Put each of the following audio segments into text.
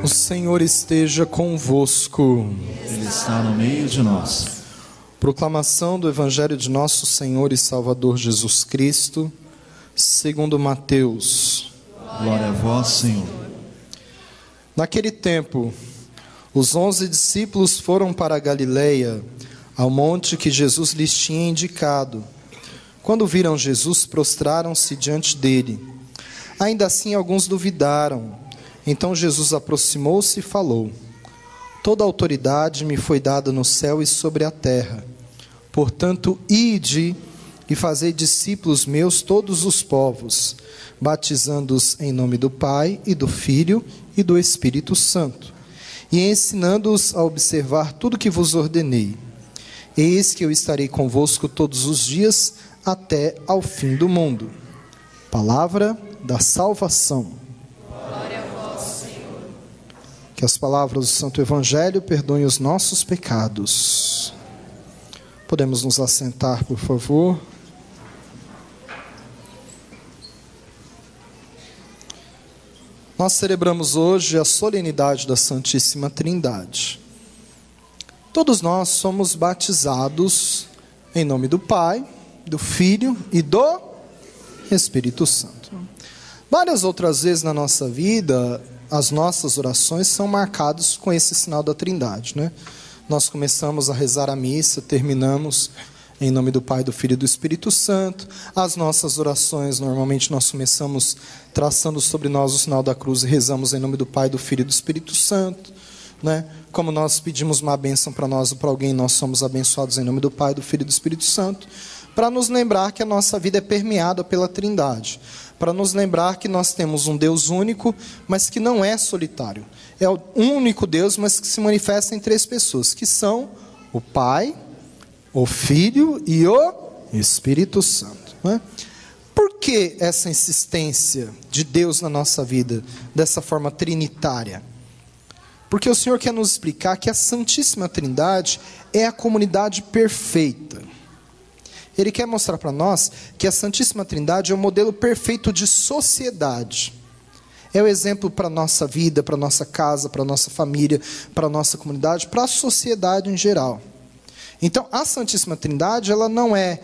O Senhor esteja convosco. Ele está no meio de nós. Proclamação do Evangelho de nosso Senhor e Salvador Jesus Cristo, segundo Mateus. Glória a vós, Senhor. Naquele tempo, os 11 discípulos foram para a Galileia, ao monte que Jesus lhes tinha indicado. Quando viram Jesus, prostraram-se diante dele. Ainda assim, alguns duvidaram. Então Jesus aproximou-se e falou: Toda autoridade me foi dada no céu e sobre a terra. Portanto, ide e fazei discípulos meus todos os povos, batizando-os em nome do Pai e do Filho e do Espírito Santo, e ensinando-os a observar tudo que vos ordenei. Eis que eu estarei convosco todos os dias até ao fim do mundo. Palavra da salvação. Que as palavras do Santo Evangelho perdoem os nossos pecados. Podemos nos assentar, por favor. Nós celebramos hoje a solenidade da Santíssima Trindade. Todos nós somos batizados em nome do Pai, do Filho e do Espírito Santo. Várias outras vezes na nossa vida, as nossas orações são marcadas com esse sinal da Trindade, né? Nós começamos a rezar a missa, terminamos em nome do Pai, do Filho e do Espírito Santo. As nossas orações, normalmente nós começamos traçando sobre nós o sinal da cruz e rezamos em nome do Pai, do Filho e do Espírito Santo, né? Como nós pedimos uma bênção para nós ou para alguém, nós somos abençoados em nome do Pai, do Filho e do Espírito Santo, para nos lembrar que a nossa vida é permeada pela Trindade, para nos lembrar que nós temos um Deus único, mas que não é solitário. É um único Deus, mas que se manifesta em 3 pessoas, que são o Pai, o Filho e o Espírito Santo, né? Por que essa insistência de Deus na nossa vida, dessa forma trinitária? Porque o Senhor quer nos explicar que a Santíssima Trindade é a comunidade perfeita. Ele quer mostrar para nós que a Santíssima Trindade é o modelo perfeito de sociedade. É o exemplo para a nossa vida, para a nossa casa, para a nossa família, para a nossa comunidade, para a sociedade em geral. Então, a Santíssima Trindade, ela não é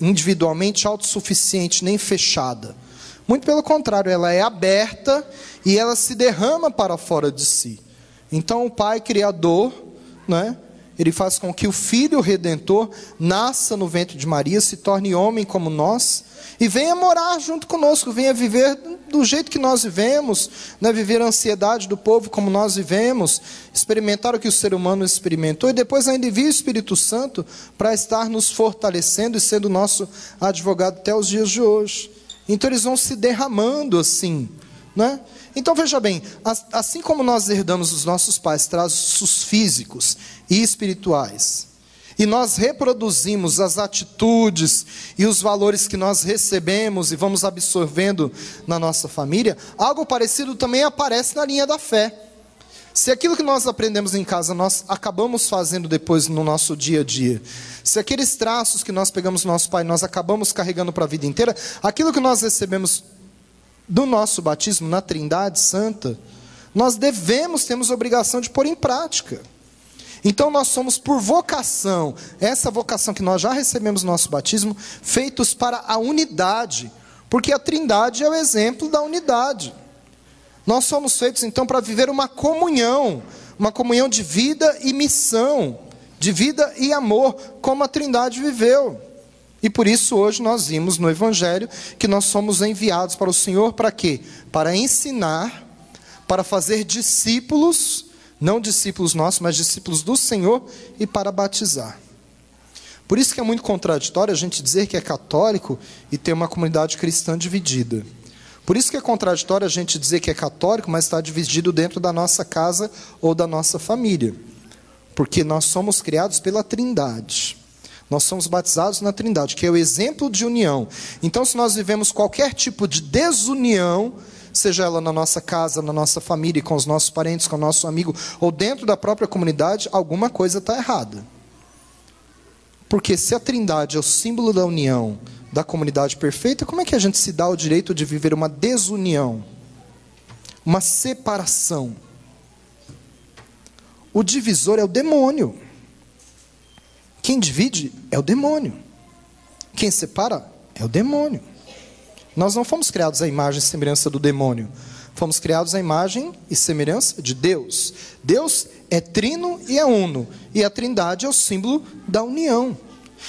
individualmente autossuficiente, nem fechada. Muito pelo contrário, ela é aberta e ela se derrama para fora de si. Então, o Pai Criador, né, ele faz com que o Filho Redentor nasça no ventre de Maria, se torne homem como nós, e venha morar junto conosco, venha viver do jeito que nós vivemos, né? Viver a ansiedade do povo como nós vivemos, experimentar o que o ser humano experimentou, e depois ainda envia o Espírito Santo para estar nos fortalecendo e sendo nosso advogado até os dias de hoje. Então eles vão se derramando assim, né? Então veja bem, assim como nós herdamos dos nossos pais traços físicos e espirituais, e nós reproduzimos as atitudes e os valores que nós recebemos e vamos absorvendo na nossa família, algo parecido também aparece na linha da fé. Se aquilo que nós aprendemos em casa, nós acabamos fazendo depois no nosso dia a dia, se aqueles traços que nós pegamos do nosso pai, nós acabamos carregando para a vida inteira, aquilo que nós recebemos do nosso batismo na Trindade Santa, nós temos obrigação de pôr em prática. Então nós somos por vocação, essa vocação que nós já recebemos no nosso batismo, feitos para a unidade, porque a Trindade é o exemplo da unidade. Nós somos feitos então para viver uma comunhão de vida e missão, de vida e amor, como a Trindade viveu. E por isso hoje nós vimos no Evangelho que nós somos enviados para o Senhor para quê? Para ensinar, para fazer discípulos, não discípulos nossos, mas discípulos do Senhor, e para batizar. Por isso que é muito contraditório a gente dizer que é católico e ter uma comunidade cristã dividida. Por isso que é contraditório a gente dizer que é católico, mas está dividido dentro da nossa casa ou da nossa família. Porque nós somos criados pela Trindade. Nós somos batizados na Trindade, que é o exemplo de união. Então, se nós vivemos qualquer tipo de desunião, seja ela na nossa casa, na nossa família, com os nossos parentes, com o nosso amigo, ou dentro da própria comunidade, alguma coisa está errada. Porque se a Trindade é o símbolo da união, da comunidade perfeita, como é que a gente se dá o direito de viver uma desunião? uma separação. O divisor é o demônio. Quem divide é o demônio. Quem separa é o demônio. Nós não fomos criados à imagem e semelhança do demônio. Fomos criados à imagem e semelhança de Deus. Deus é trino e é uno. E a trindade é o símbolo da união.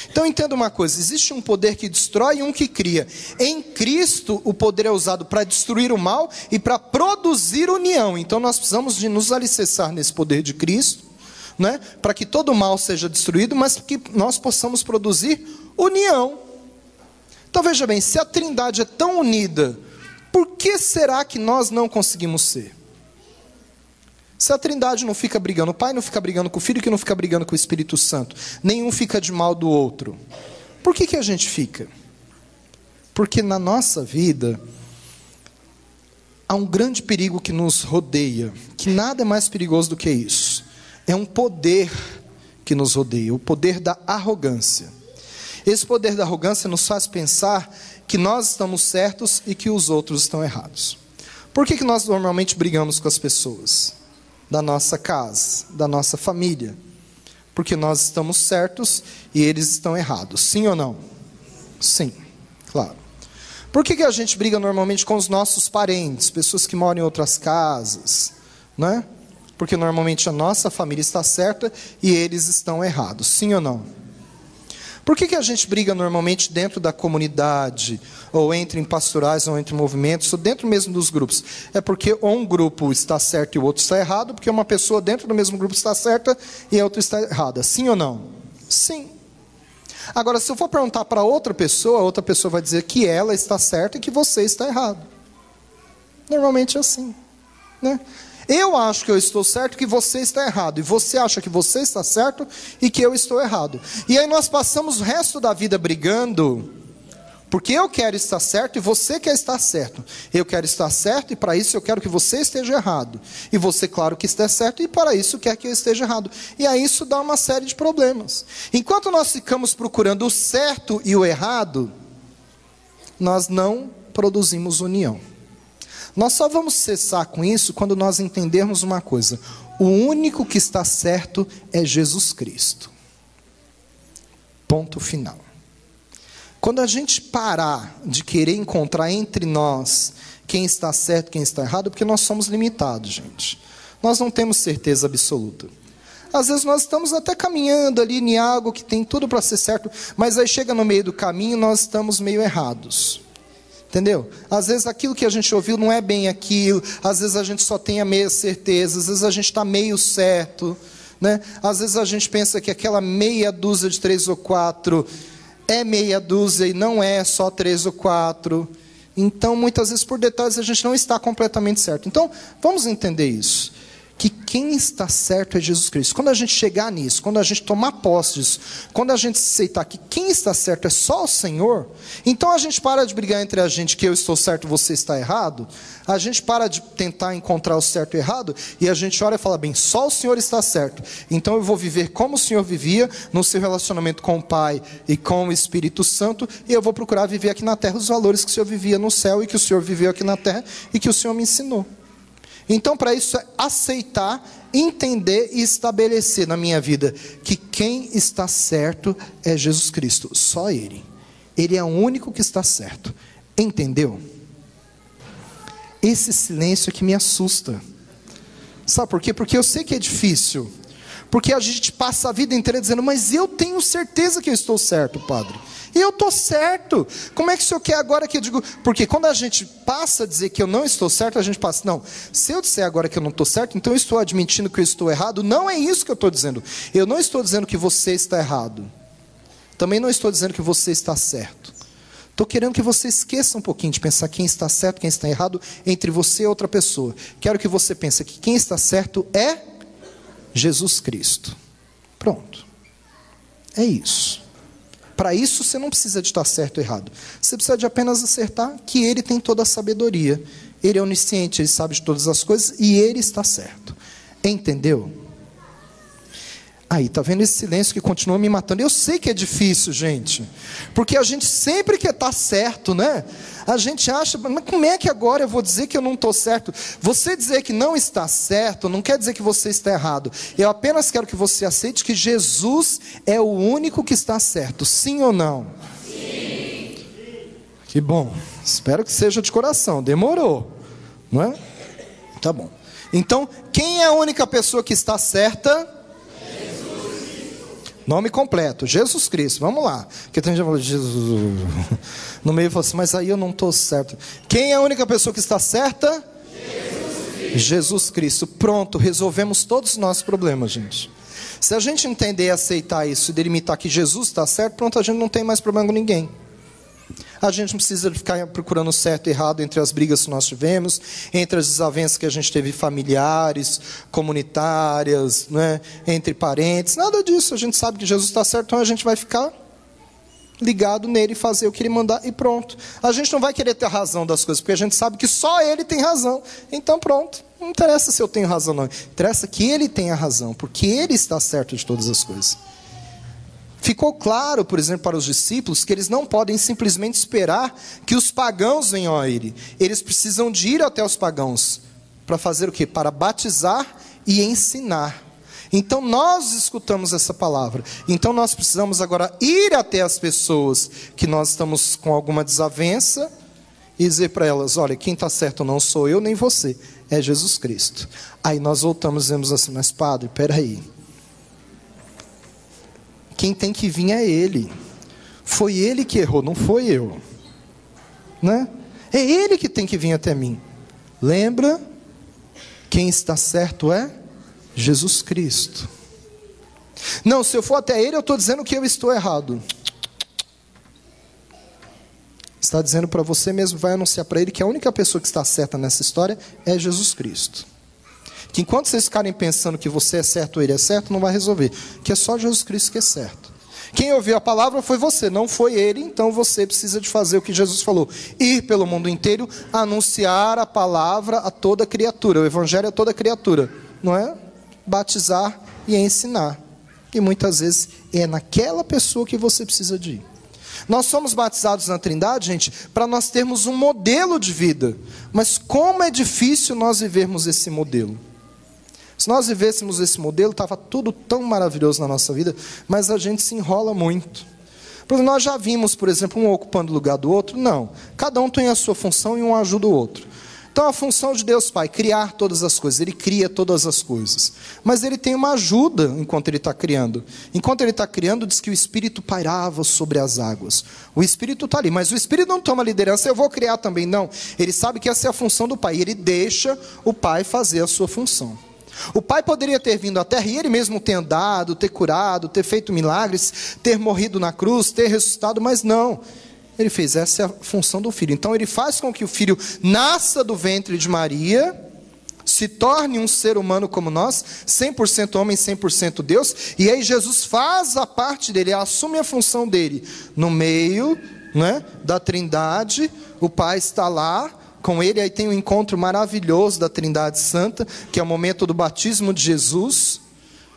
Então entenda uma coisa, existe um poder que destrói e um que cria. Em Cristo o poder é usado para destruir o mal e para produzir união. Então nós precisamos de nos alicerçar nesse poder de Cristo, né? Para que todo o mal seja destruído, mas que nós possamos produzir união. Então veja bem, se a trindade é tão unida, por que será que nós não conseguimos ser? Se a trindade não fica brigando, o Pai não fica brigando com o Filho, que não fica brigando com o Espírito Santo, nenhum fica de mal do outro, por que a gente fica? Porque na nossa vida há um grande perigo que nos rodeia, que nada é mais perigoso do que isso. É um poder que nos rodeia, o poder da arrogância. Esse poder da arrogância nos faz pensar que nós estamos certos e que os outros estão errados. Por que nós normalmente brigamos com as pessoas da nossa casa, da nossa família? Porque nós estamos certos e eles estão errados. Sim ou não? Sim, claro. Por que a gente briga normalmente com os nossos parentes, pessoas que moram em outras casas, né? Porque normalmente a nossa família está certa e eles estão errados. Sim ou não? Por que a gente briga normalmente dentro da comunidade, ou entre em pastorais, ou entre movimentos, ou dentro mesmo dos grupos? É porque um grupo está certo e o outro está errado, porque uma pessoa dentro do mesmo grupo está certa e a outra está errada. Sim ou não? Sim. Agora, se eu for perguntar para outra pessoa, a outra pessoa vai dizer que ela está certa e que você está errado. Normalmente é assim, né? Eu acho que eu estou certo e que você está errado. E você acha que você está certo e que eu estou errado. E aí nós passamos o resto da vida brigando, porque eu quero estar certo e você quer estar certo. Eu quero estar certo e para isso eu quero que você esteja errado. E você, claro, que está certo e para isso quer que eu esteja errado. E aí isso dá uma série de problemas. Enquanto nós ficamos procurando o certo e o errado, nós não produzimos união. Nós só vamos cessar com isso quando nós entendermos uma coisa: o único que está certo é Jesus Cristo. Ponto final. Quando a gente parar de querer encontrar entre nós quem está certo e quem está errado, porque nós somos limitados, gente. Nós não temos certeza absoluta. Às vezes nós estamos até caminhando ali em algo que tem tudo para ser certo, mas aí chega no meio do caminho e nós estamos meio errados. Entendeu? Às vezes aquilo que a gente ouviu não é bem aquilo, às vezes a gente só tem a meia certeza, às vezes a gente está meio certo, né? Às vezes a gente pensa que aquela meia dúzia de 3 ou 4 é meia dúzia e não é só 3 ou 4. Então, muitas vezes, por detalhes, a gente não está completamente certo. Então, vamos entender isso. Que quem está certo é Jesus Cristo. Quando a gente chegar nisso, quando a gente tomar posse disso, quando a gente aceitar que quem está certo é só o Senhor, então a gente para de brigar entre a gente que eu estou certo e você está errado, a gente para de tentar encontrar o certo e o errado, e a gente olha e fala, bem, só o Senhor está certo, então eu vou viver como o Senhor vivia, no seu relacionamento com o Pai e com o Espírito Santo, e eu vou procurar viver aqui na terra os valores que o Senhor vivia no céu, e que o Senhor viveu aqui na terra, e que o Senhor me ensinou. Então, para isso é aceitar, entender e estabelecer na minha vida que quem está certo é Jesus Cristo, só Ele. Ele é o único que está certo. Entendeu? Esse silêncio é que me assusta. Sabe por quê? Porque eu sei que é difícil. Porque a gente passa a vida inteira dizendo, mas eu tenho certeza que eu estou certo, Padre. Eu estou certo. Como é que o senhor quer agora que eu digo? Porque quando a gente passa a dizer que eu não estou certo, a gente passa, não, se eu disser agora que eu não estou certo, então eu estou admitindo que eu estou errado. Não é isso que eu estou dizendo. Eu não estou dizendo que você está errado. Também não estou dizendo que você está certo. Estou querendo que você esqueça um pouquinho de pensar quem está certo, quem está errado, entre você e outra pessoa. Quero que você pense que quem está certo é Jesus Cristo. Pronto. É isso. Para isso você não precisa de estar certo ou errado. Você precisa de apenas acertar que Ele tem toda a sabedoria. Ele é onisciente, Ele sabe de todas as coisas e Ele está certo. Entendeu? Aí, tá vendo esse silêncio que continua me matando? Eu sei que é difícil, gente, porque a gente sempre quer estar certo, né? A gente acha, mas como é que agora eu vou dizer que eu não estou certo? Você dizer que não está certo não quer dizer que você está errado. Eu apenas quero que você aceite que Jesus é o único que está certo, sim ou não? Sim. Que bom, espero que seja de coração, demorou, não é? Tá bom. Então, quem é a única pessoa que está certa? Nome completo, Jesus Cristo, vamos lá. Porque tem gente que fala, Jesus. No meio fala assim, mas aí eu não estou certo. Quem é a única pessoa que está certa? Jesus Cristo. Jesus Cristo. Pronto, resolvemos todos os nossos problemas, gente. Se a gente entender e aceitar isso e delimitar que Jesus está certo, pronto, a gente não tem mais problema com ninguém. A gente não precisa ficar procurando certo e errado entre as brigas que nós tivemos, entre as desavenças que a gente teve familiares, comunitárias, né, entre parentes, nada disso. A gente sabe que Jesus está certo, então a gente vai ficar ligado nele e fazer o que ele mandar e pronto. A gente não vai querer ter razão das coisas, porque a gente sabe que só ele tem razão. Então pronto, não interessa se eu tenho razão não, interessa que ele tenha razão, porque ele está certo de todas as coisas. Ficou claro, por exemplo, para os discípulos, que eles não podem simplesmente esperar que os pagãos venham a ele. Eles precisam de ir até os pagãos. Para fazer o quê? Para batizar e ensinar. Então nós escutamos essa palavra. Então nós precisamos agora ir até as pessoas que nós estamos com alguma desavença e dizer para elas, olha, quem está certo não sou eu nem você, é Jesus Cristo. Aí nós voltamos e dizemos assim, mas padre, peraí. Quem tem que vir é ele. Foi ele que errou, não foi eu. Né? É ele que tem que vir até mim. Lembra? Quem está certo é Jesus Cristo. Não, se eu for até ele, eu estou dizendo que eu estou errado. Está dizendo para você mesmo, vai anunciar para ele que a única pessoa que está certa nessa história é Jesus Cristo. Que enquanto vocês ficarem pensando que você é certo ou ele é certo, não vai resolver. Que é só Jesus Cristo que é certo. Quem ouviu a palavra foi você, não foi ele. Então você precisa de fazer o que Jesus falou. Ir pelo mundo inteiro, anunciar a palavra a toda criatura. O evangelho a toda criatura. Não é? Batizar e ensinar. E muitas vezes é naquela pessoa que você precisa de ir. Nós somos batizados na Trindade, gente, para nós termos um modelo de vida. Mas como é difícil nós vivermos esse modelo. Se nós vivêssemos esse modelo, estava tudo tão maravilhoso na nossa vida, mas a gente se enrola muito. Porque nós já vimos, por exemplo, um ocupando o lugar do outro? Não. Cada um tem a sua função e um ajuda o outro. Então a função de Deus Pai, criar todas as coisas, Ele cria todas as coisas. Mas Ele tem uma ajuda enquanto Ele está criando. Enquanto Ele está criando, diz que o Espírito pairava sobre as águas. O Espírito está ali, mas o Espírito não toma liderança, eu vou criar também, não. Ele sabe que essa é a função do Pai, Ele deixa o Pai fazer a sua função. O Pai poderia ter vindo à terra e Ele mesmo ter andado, ter curado, ter feito milagres, ter morrido na cruz, ter ressuscitado, mas não. Ele fez, essa é a função do Filho. Então Ele faz com que o Filho nasça do ventre de Maria, se torne um ser humano como nós, 100% homem, 100% Deus, e aí Jesus faz a parte dele, assume a função dele, no meio, né, da Trindade, o Pai está lá, com ele, aí tem um encontro maravilhoso da Trindade Santa, que é o momento do batismo de Jesus,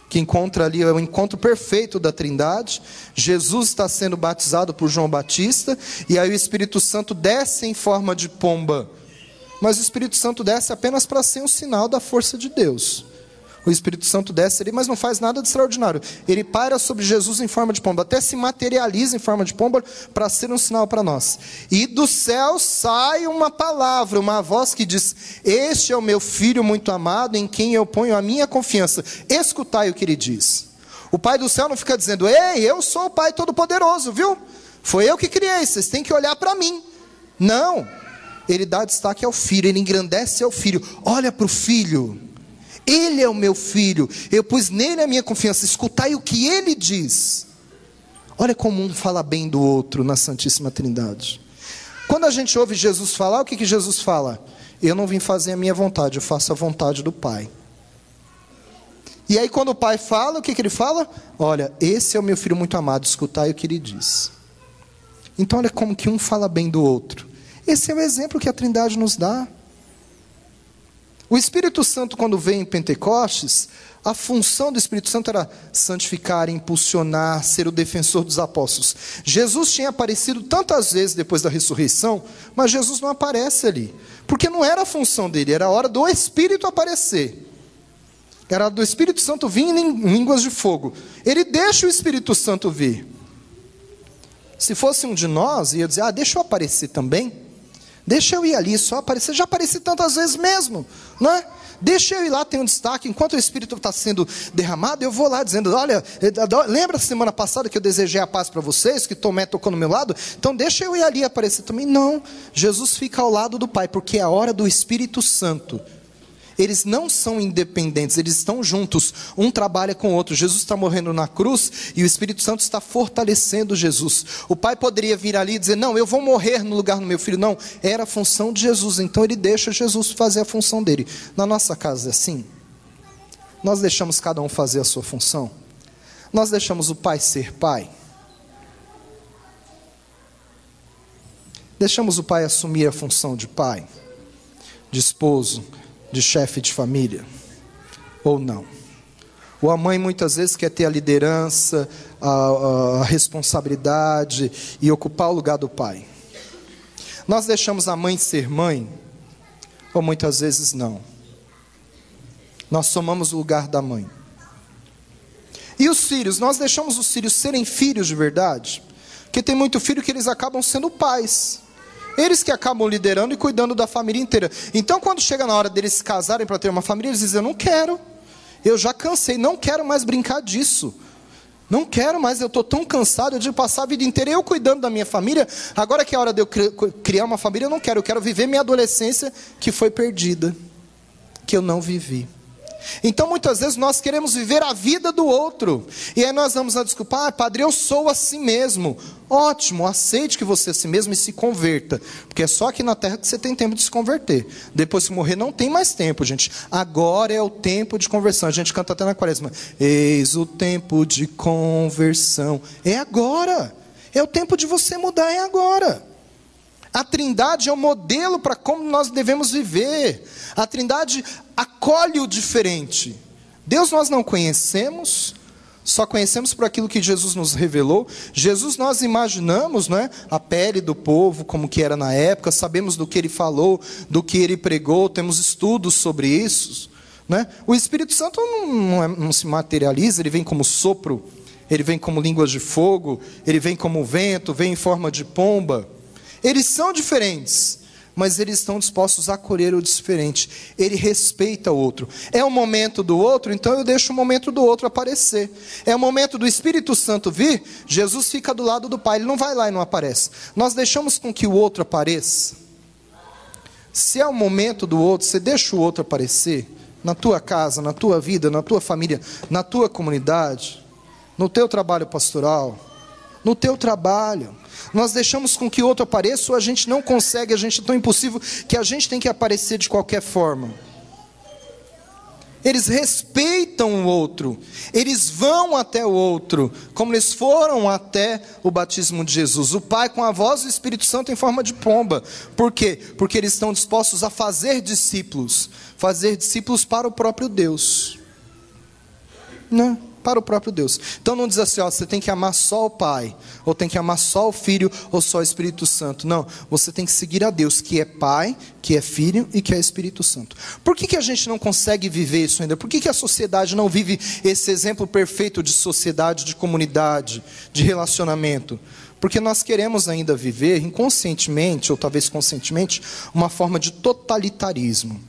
que encontra ali, é o encontro perfeito da Trindade. Jesus está sendo batizado por João Batista, e aí o Espírito Santo desce em forma de pomba, mas o Espírito Santo desce apenas para ser um sinal da força de Deus. O Espírito Santo desce ali, mas não faz nada de extraordinário. Ele paira sobre Jesus em forma de pomba, até se materializa em forma de pomba para ser um sinal para nós. E do céu sai uma palavra, uma voz que diz, este é o meu Filho muito amado, em quem eu ponho a minha confiança. Escutai o que ele diz. O Pai do céu não fica dizendo, ei, eu sou o Pai Todo-Poderoso, viu? Foi eu que criei, vocês têm que olhar para mim. Não. Ele dá destaque ao Filho, ele engrandece ao Filho. Olha para o Filho. Ele é o meu Filho, eu pus nele a minha confiança, escutai o que ele diz. Olha como um fala bem do outro na Santíssima Trindade. Quando a gente ouve Jesus falar, o que Jesus fala? Eu não vim fazer a minha vontade, eu faço a vontade do Pai. E aí quando o Pai fala, o que ele fala? Olha, esse é o meu Filho muito amado, escutai o que ele diz. Então olha como que um fala bem do outro. Esse é o exemplo que a Trindade nos dá. O Espírito Santo, quando veio em Pentecostes, a função do Espírito Santo era santificar, impulsionar, ser o defensor dos apóstolos. Jesus tinha aparecido tantas vezes depois da ressurreição, mas Jesus não aparece ali, porque não era a função dele, era a hora do Espírito aparecer. Era do Espírito Santo vir em línguas de fogo. Ele deixa o Espírito Santo vir. Se fosse um de nós, ia dizer, deixa eu aparecer também. Deixa eu ir ali, só aparecer. Já apareci tantas vezes mesmo, não é? Deixa eu ir lá, tem um destaque. Enquanto o Espírito está sendo derramado, eu vou lá dizendo, olha, lembra semana passada que eu desejei a paz para vocês, que Tomé tocou no meu lado? Então deixa eu ir ali aparecer também. Não, Jesus fica ao lado do Pai, porque é a hora do Espírito Santo. Eles não são independentes, eles estão juntos, um trabalha com o outro. Jesus está morrendo na cruz e o Espírito Santo está fortalecendo Jesus. O Pai poderia vir ali e dizer, não, eu vou morrer no lugar do meu filho. Não, era a função de Jesus, então ele deixa Jesus fazer a função dele. Na nossa casa é assim? Nós deixamos cada um fazer a sua função? Nós deixamos o Pai ser Pai? Deixamos o Pai assumir a função de pai, de esposo, de chefe de família, ou não? Ou a mãe muitas vezes quer ter a liderança, a responsabilidade e ocupar o lugar do pai. Nós deixamos a mãe ser mãe, ou muitas vezes não? Nós tomamos o lugar da mãe. E os filhos, nós deixamos os filhos serem filhos de verdade? Porque tem muito filho que eles acabam sendo pais. Eles que acabam liderando e cuidando da família inteira. Então, quando chega na hora deles se casarem para ter uma família, eles dizem, eu não quero. Eu já cansei, não quero mais brincar disso. Não quero mais, eu estou tão cansado de passar a vida inteira eu cuidando da minha família. Agora que é a hora de eu criar uma família, eu quero viver minha adolescência que foi perdida, que eu não vivi. Então muitas vezes nós queremos viver a vida do outro, e aí nós vamos a desculpar, padre, eu sou assim mesmo. Ótimo, aceite que você é assim mesmo e se converta, porque é só aqui na terra que você tem tempo de se converter. Depois que morrer não tem mais tempo, gente. Agora é o tempo de conversão. A gente canta até na quaresma, eis o tempo de conversão. É agora, é o tempo de você mudar, é agora. A Trindade é o modelo para como nós devemos viver. A Trindade acolhe o diferente. Deus nós não conhecemos, só conhecemos por aquilo que Jesus nos revelou. Jesus nós imaginamos, não é? A pele do povo, como que era na época, sabemos do que ele falou, do que ele pregou, temos estudos sobre isso, não é? O Espírito Santo não se materializa, ele vem como sopro, ele vem como línguas de fogo, ele vem como vento, vem em forma de pomba. Eles são diferentes, mas eles estão dispostos a acolher o diferente. Ele respeita o outro. É o momento do outro, então eu deixo o momento do outro aparecer. É o momento do Espírito Santo vir, Jesus fica do lado do Pai. Ele não vai lá e não aparece. Nós deixamos com que o outro apareça. Se é o momento do outro, você deixa o outro aparecer na tua casa, na tua vida, na tua família, na tua comunidade, no teu trabalho pastoral, no teu trabalho. Nós deixamos com que o outro apareça, ou a gente não consegue, a gente é tão impossível que a gente tem que aparecer de qualquer forma. Eles respeitam o outro, eles vão até o outro, como eles foram até o batismo de Jesus. O Pai com a voz do Espírito Santo em forma de pomba. Por quê? Porque eles estão dispostos a fazer discípulos para o próprio Deus. Não, para o próprio Deus. Então não diz assim, você tem que amar só o Pai, ou tem que amar só o Filho, ou só o Espírito Santo. Não, você tem que seguir a Deus, que é Pai, que é Filho e que é Espírito Santo. Por que a gente não consegue viver isso ainda? Por que a sociedade não vive esse exemplo perfeito de sociedade, de comunidade, de relacionamento? Porque nós queremos ainda viver, inconscientemente, ou talvez conscientemente, uma forma de totalitarismo.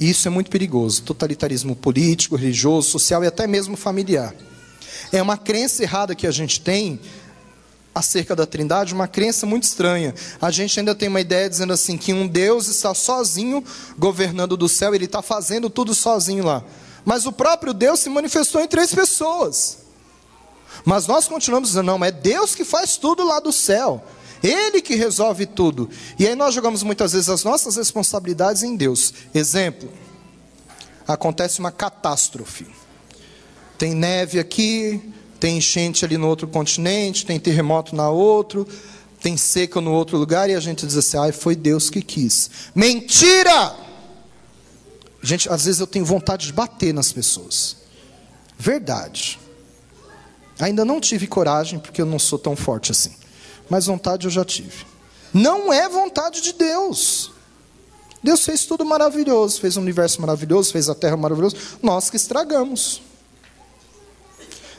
E isso é muito perigoso, totalitarismo político, religioso, social e até mesmo familiar. É uma crença errada que a gente tem acerca da Trindade, uma crença muito estranha. A gente ainda tem uma ideia dizendo assim, que um Deus está sozinho governando do céu, ele está fazendo tudo sozinho lá. Mas o próprio Deus se manifestou em 3 pessoas. Mas nós continuamos dizendo, não, é Deus que faz tudo lá do céu. Ele que resolve tudo. E aí nós jogamos muitas vezes as nossas responsabilidades em Deus. Exemplo, acontece uma catástrofe. Tem neve aqui, tem enchente ali no outro continente, tem terremoto na outro, tem seca no outro lugar, e a gente diz assim, foi Deus que quis. Mentira! Gente, às vezes eu tenho vontade de bater nas pessoas. Verdade. Ainda não tive coragem, porque eu não sou tão forte assim. Mas vontade eu já tive. Não é vontade de Deus. Deus fez tudo maravilhoso. Fez o universo maravilhoso, fez a terra maravilhosa. Nós que estragamos.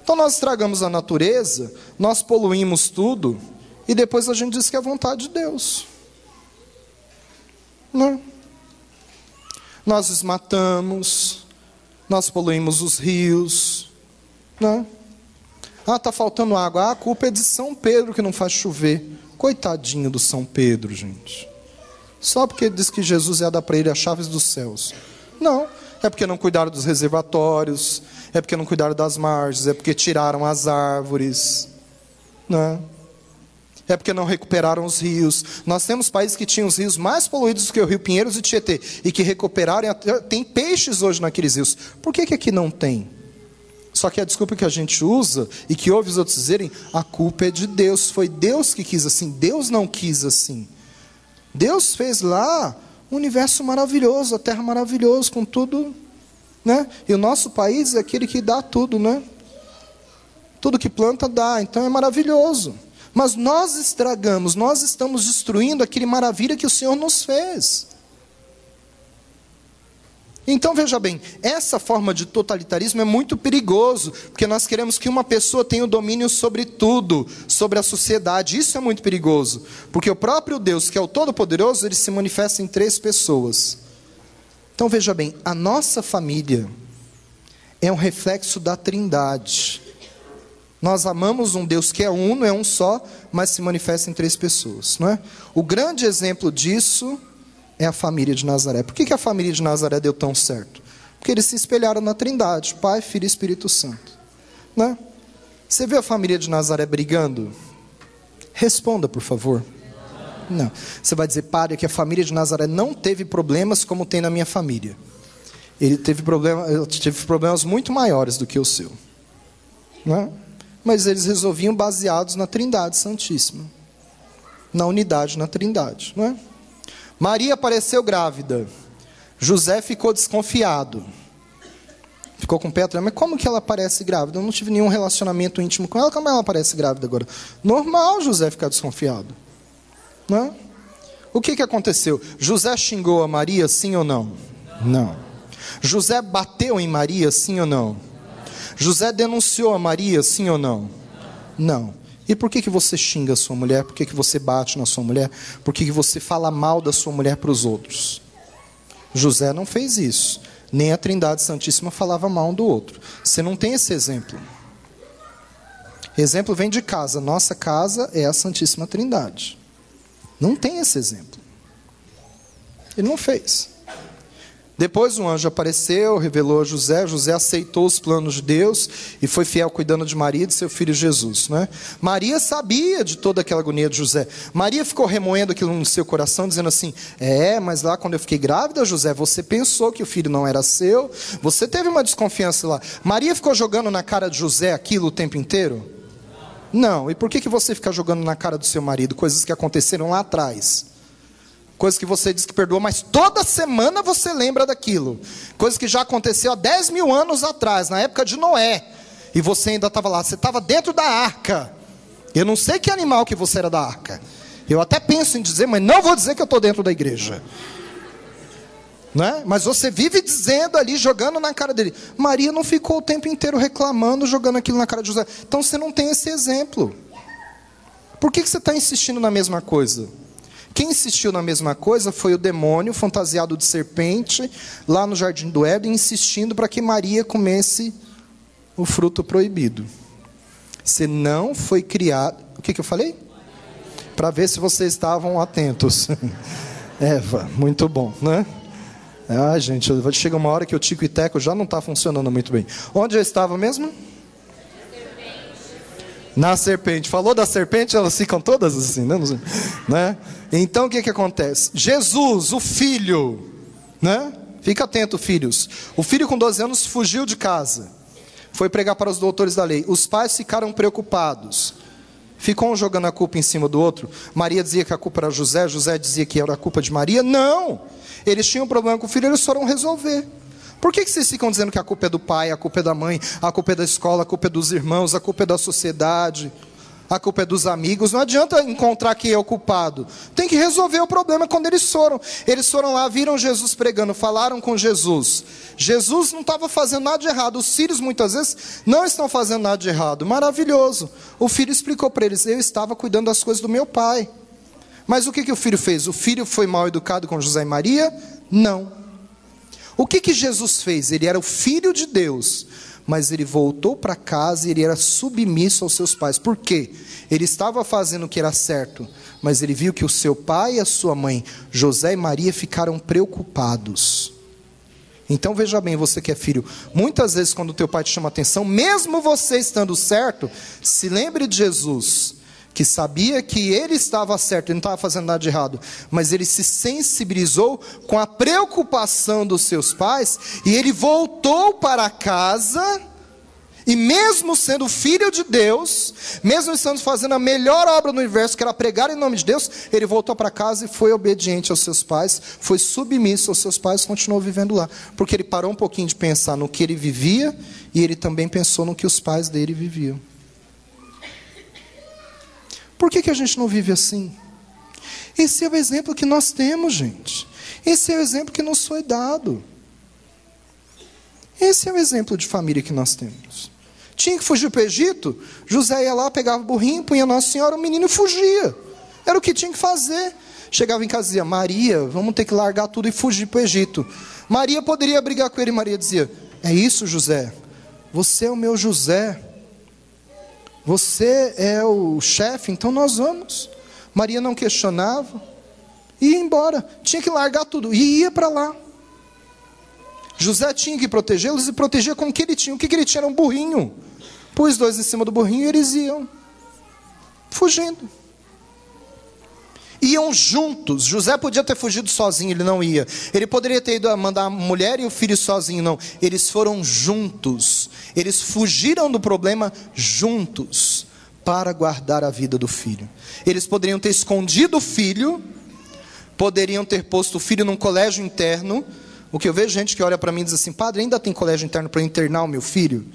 Então nós estragamos a natureza, nós poluímos tudo, e depois a gente diz que é vontade de Deus. Não. Nós desmatamos, nós poluímos os rios. Não. Ah, está faltando água. Ah, a culpa é de São Pedro que não faz chover. Coitadinho do São Pedro, gente. Só porque ele diz que Jesus ia dar para ele as chaves dos céus. Não, é porque não cuidaram dos reservatórios, é porque não cuidaram das margens, é porque tiraram as árvores, não. É porque não recuperaram os rios. Nós temos países que tinham os rios mais poluídos do que o Rio Pinheiros e Tietê, e que recuperaram, tem peixes hoje naqueles rios. Por que aqui não tem? Só que a desculpa que a gente usa, e que ouve os outros dizerem, a culpa é de Deus, foi Deus que quis assim. Deus não quis assim. Deus fez lá um universo maravilhoso, a terra maravilhosa, com tudo, né? E o nosso país é aquele que dá tudo, né? Tudo que planta dá, então é maravilhoso. Mas nós estragamos, nós estamos destruindo aquele maravilha que o Senhor nos fez. Então veja bem, essa forma de totalitarismo é muito perigoso, porque nós queremos que uma pessoa tenha o domínio sobre tudo, sobre a sociedade. Isso é muito perigoso, porque o próprio Deus, que é o Todo-Poderoso, ele se manifesta em 3 pessoas. Então veja bem, a nossa família é um reflexo da Trindade. Nós amamos um Deus que é uno, é um só, mas se manifesta em 3 pessoas, não é? O grande exemplo disso é a família de Nazaré. Por que a família de Nazaré deu tão certo? Porque eles se espelharam na Trindade, Pai, Filho e Espírito Santo. Né? Você vê a família de Nazaré brigando? Responda, por favor. Não. Você vai dizer, padre, que a família de Nazaré não teve problemas como tem na minha família. Ele teve problemas muito maiores do que o seu. Né? Mas eles resolviam baseados na Trindade Santíssima. Na unidade, na Trindade. Não é? Maria apareceu grávida. José ficou desconfiado. Ficou com o pé atrás. Mas como que ela aparece grávida? Eu não tive nenhum relacionamento íntimo com ela. Como ela aparece grávida agora? Normal José ficar desconfiado. Não é? O que aconteceu? José xingou a Maria, sim ou não? Não. José bateu em Maria, sim ou não? José denunciou a Maria, sim ou não? Não. E por que você xinga a sua mulher? Por que você bate na sua mulher? Por que você fala mal da sua mulher para os outros? José não fez isso. Nem a Trindade Santíssima falava mal um do outro. Você não tem esse exemplo. Exemplo vem de casa. Nossa casa é a Santíssima Trindade. Não tem esse exemplo. Ele não fez. Depois um anjo apareceu, revelou a José. José aceitou os planos de Deus e foi fiel cuidando de Maria e de seu filho Jesus. Né? Maria sabia de toda aquela agonia de José. Maria ficou remoendo aquilo no seu coração, dizendo assim, mas lá quando eu fiquei grávida, José, você pensou que o filho não era seu, você teve uma desconfiança lá. Maria ficou jogando na cara de José aquilo o tempo inteiro? Não. E por que você fica jogando na cara do seu marido coisas que aconteceram lá atrás? Coisas que você diz que perdoou, mas toda semana você lembra daquilo. Coisas que já aconteceu há 10 mil anos atrás, na época de Noé. E você ainda estava lá, você estava dentro da arca. Eu não sei que animal que você era da arca. Eu até penso em dizer, mas não vou dizer que eu estou dentro da igreja. Né? Mas você vive dizendo ali, jogando na cara dele. Maria não ficou o tempo inteiro reclamando, jogando aquilo na cara de José. Então você não tem esse exemplo. Por que você está insistindo na mesma coisa? Quem insistiu na mesma coisa foi o demônio, fantasiado de serpente, lá no Jardim do Éden, insistindo para que Maria comesse o fruto proibido. Você não foi criado... O que eu falei? Para ver se vocês estavam atentos. Eva, muito bom, né? Gente, chega uma hora que o tico e teco já não está funcionando muito bem. Onde eu estava mesmo? Na serpente. Falou da serpente, elas ficam todas assim, né? Então o que acontece? Jesus, o filho, né? Fica atento, filhos. O filho com 12 anos fugiu de casa. Foi pregar para os doutores da lei. Os pais ficaram preocupados. Ficou um jogando a culpa em cima do outro. Maria dizia que a culpa era José. José dizia que era a culpa de Maria. Não! Eles tinham um problema com o filho, eles foram resolver. Por que vocês ficam dizendo que a culpa é do pai, a culpa é da mãe, a culpa é da escola, a culpa é dos irmãos, a culpa é da sociedade, a culpa é dos amigos? Não adianta encontrar quem é o culpado. Tem que resolver o problema quando eles foram. Eles foram lá, viram Jesus pregando, falaram com Jesus. Jesus não estava fazendo nada de errado. Os filhos muitas vezes não estão fazendo nada de errado. Maravilhoso. O filho explicou para eles: eu estava cuidando das coisas do meu pai. Mas o que o filho fez? O filho foi mal educado com José e Maria? Não. O que Jesus fez? Ele era o filho de Deus, mas ele voltou para casa e ele era submisso aos seus pais. Por quê? Ele estava fazendo o que era certo, mas ele viu que o seu pai e a sua mãe, José e Maria, ficaram preocupados. Então veja bem, você que é filho, muitas vezes quando o teu pai te chama atenção, mesmo você estando certo, se lembre de Jesus, que sabia que ele estava certo, ele não estava fazendo nada de errado, mas ele se sensibilizou com a preocupação dos seus pais, e ele voltou para casa, e mesmo sendo filho de Deus, mesmo estando fazendo a melhor obra no universo, que era pregar em nome de Deus, ele voltou para casa e foi obediente aos seus pais, foi submisso aos seus pais, continuou vivendo lá, porque ele parou um pouquinho de pensar no que ele vivia, e ele também pensou no que os pais dele viviam. Por que a gente não vive assim? Esse é o exemplo que nós temos, gente. Esse é o exemplo que nos foi dado. Esse é o exemplo de família que nós temos. Tinha que fugir para o Egito? José ia lá, pegava o burrinho, punha Nossa Senhora, o menino fugia. Era o que tinha que fazer. Chegava em casa e dizia: Maria, vamos ter que largar tudo e fugir para o Egito. Maria poderia brigar com ele, Maria dizia: é isso, José? Você é o meu José. Você é o chefe, então nós vamos. Maria não questionava, ia embora, tinha que largar tudo, e ia para lá. José tinha que protegê-los, e protegia com o que ele tinha. O que ele tinha era um burrinho. Pôs dois em cima do burrinho e eles iam, fugindo. Iam juntos. José podia ter fugido sozinho, ele não ia. Ele poderia ter ido a mandar a mulher e o filho sozinho, não. Eles foram juntos. Eles fugiram do problema juntos, para guardar a vida do filho. Eles poderiam ter escondido o filho, poderiam ter posto o filho num colégio interno. O que eu vejo gente que olha para mim e diz assim: padre, ainda tem colégio interno para internar o meu filho?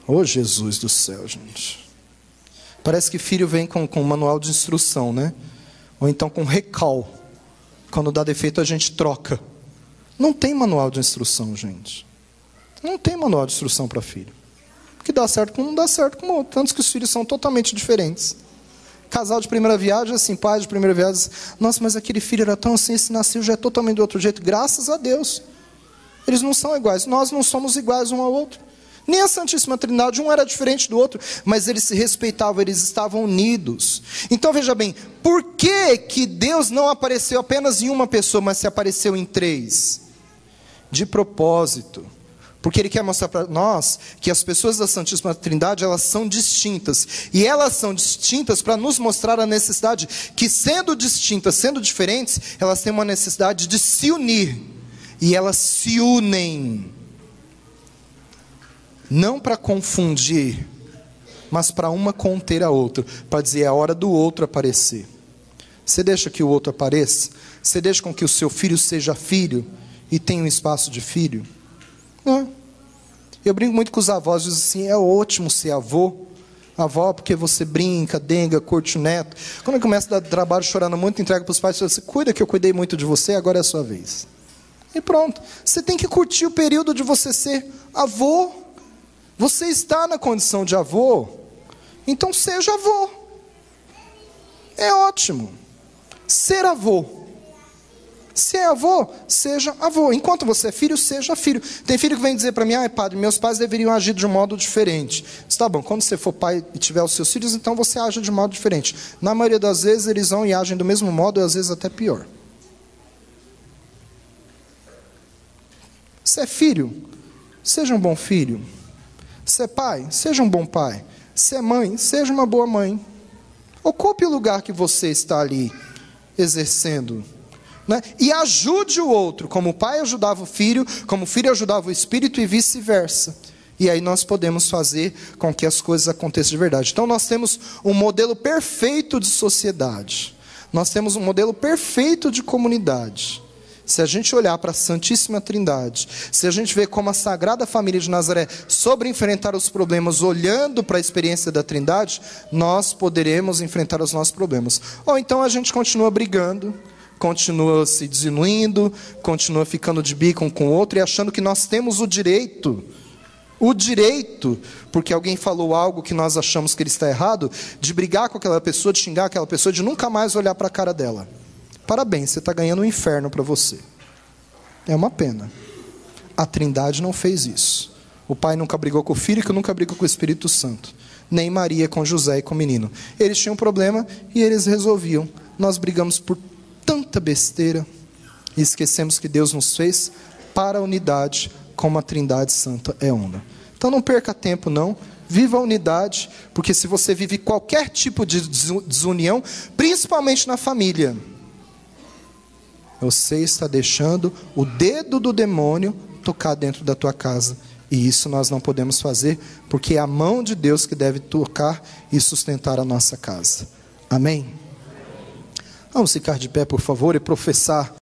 Oh, Jesus do céu, gente. Parece que filho vem com manual de instrução, né? Ou então com recal. Quando dá defeito a gente troca. Não tem manual de instrução, gente. Não tem manual de instrução para filho. O que dá certo com um, não dá certo com o outro. Tanto que os filhos são totalmente diferentes. Casal de primeira viagem, assim, pai de primeira viagem: nossa, mas aquele filho era tão assim, esse nasceu já é totalmente do outro jeito. Graças a Deus. Eles não são iguais. Nós não somos iguais um ao outro. Nem a Santíssima Trindade, um era diferente do outro, mas eles se respeitavam, eles estavam unidos. Então veja bem, por que Deus não apareceu apenas em uma pessoa, mas se apareceu em três? De propósito. Porque Ele quer mostrar para nós que as pessoas da Santíssima Trindade, elas são distintas. E elas são distintas para nos mostrar a necessidade que, sendo distintas, sendo diferentes, elas têm uma necessidade de se unir. E elas se unem. Não para confundir, mas para uma conter a outra, para dizer: é a hora do outro aparecer. Você deixa que o outro apareça? Você deixa com que o seu filho seja filho e tenha um espaço de filho? Não. Eu brinco muito com os avós, diz assim: é ótimo ser avô. Avó, porque você brinca, denga, curte o neto. Quando eu começo a dar trabalho chorando muito, entrega para os pais e fala assim: cuida que eu cuidei muito de você, agora é a sua vez. E pronto. Você tem que curtir o período de você ser avô. Você está na condição de avô, então seja avô. É ótimo. Ser avô. Se é avô, seja avô. Enquanto você é filho, seja filho. Tem filho que vem dizer para mim: padre, meus pais deveriam agir de um modo diferente. Está bom, quando você for pai e tiver os seus filhos, então você age de modo diferente. Na maioria das vezes eles vão e agem do mesmo modo, e às vezes até pior. Se é filho, seja um bom filho. Se é pai, seja um bom pai. Se é mãe, seja uma boa mãe. Ocupe o lugar que você está ali exercendo, né? E ajude o outro, como o pai ajudava o filho, como o filho ajudava o espírito, e vice-versa. E aí nós podemos fazer com que as coisas aconteçam de verdade. Então nós temos um modelo perfeito de sociedade. Nós temos um modelo perfeito de comunidade. Se a gente olhar para a Santíssima Trindade, se a gente ver como a Sagrada Família de Nazaré soube enfrentar os problemas olhando para a experiência da Trindade, nós poderemos enfrentar os nossos problemas. Ou então a gente continua brigando, continua se desiluindo, continua ficando de bico um com o outro e achando que nós temos o direito, porque alguém falou algo que nós achamos que ele está errado, de brigar com aquela pessoa, de xingar aquela pessoa, de nunca mais olhar para a cara dela. Parabéns, você está ganhando um inferno para você. É uma pena. A Trindade não fez isso. O Pai nunca brigou com o Filho, que nunca brigou com o Espírito Santo. Nem Maria com José e com o menino. Eles tinham um problema e eles resolviam. Nós brigamos por tanta besteira e esquecemos que Deus nos fez para a unidade, como a Trindade Santa é uma. Então não perca tempo não. Viva a unidade, porque se você vive qualquer tipo de desunião, principalmente na família, você está deixando o dedo do demônio tocar dentro da tua casa. E isso nós não podemos fazer, porque é a mão de Deus que deve tocar e sustentar a nossa casa. Amém? Vamos ficar de pé, por favor, e professar